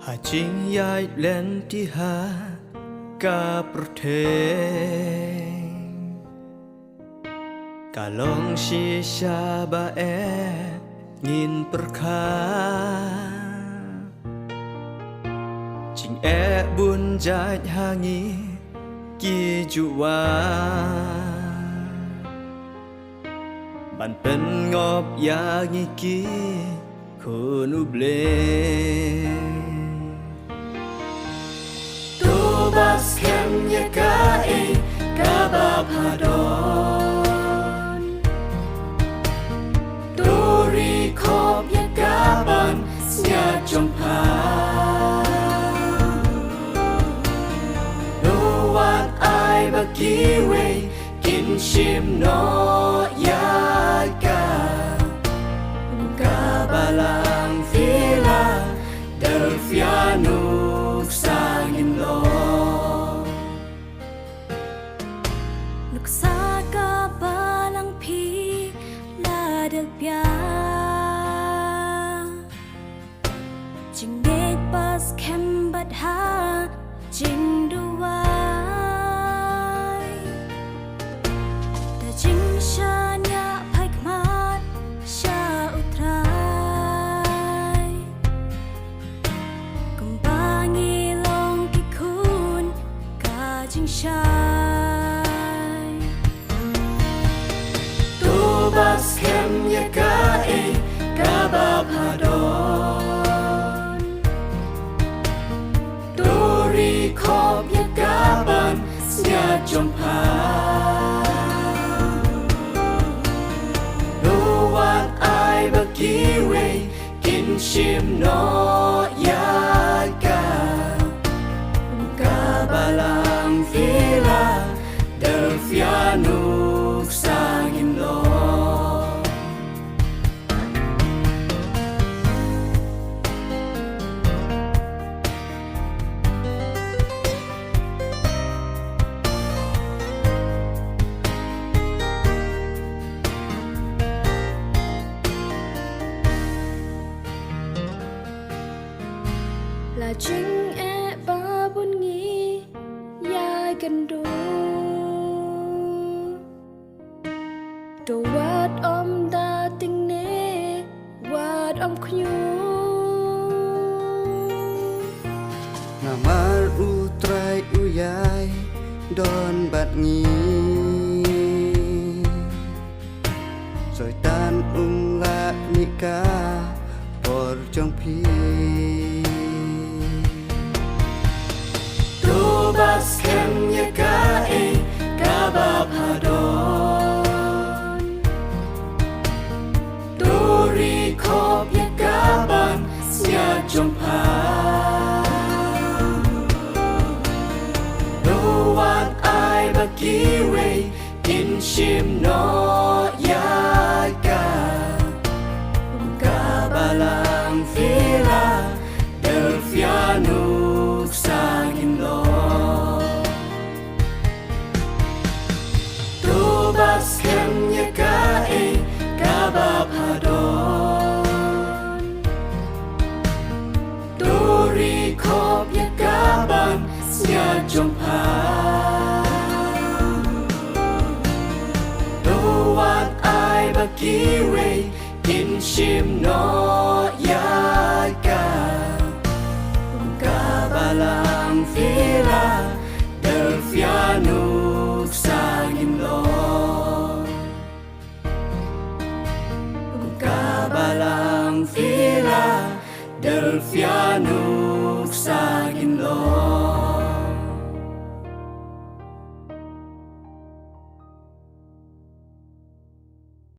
หาจริงยายเล่นที่หากาประเทศกาลองชีชาบาเองินประคาจริงบุญใจหางีกีจุวาบันเป็นงอบยางีกีคนอุเบลBas kem ya kai kaba padon Dori kop ya kaban sia jompa Do what I bagi we kin shim no ya ka Kabalang fila Delfiano sangin lo Saka balang pi la del pia Jing net pas kem bat ha jing duwai Da jing sha nya pai kmat sha utrai Kumbangi long ki kun ka jing sha Bas kem ya kai kaba padon Dori kop ya kaban sia jompa Do what I bagi we kin shim no ya ka Kabalang fila Delfiano sangin lo là chính ba buồn nghĩ ya gần đủ đồ wat om da tình nê wat om khnu Ngamar utrai uyai don bat ngi Rồi tan la nika por trong pi Bas kem ya kai kaba padon Dori kop ya kaban sia jompa Do what I bagi we kin shim no ya ka Kabalang fila Delfiano sangin lo Bas kem ya kai kaba padon Dori kop ya kaban sia jompa Do what I bagi we kin shim no ya ka Kabalang fila Delfiano sangin lo Kabalang fila Delfiano sangin lo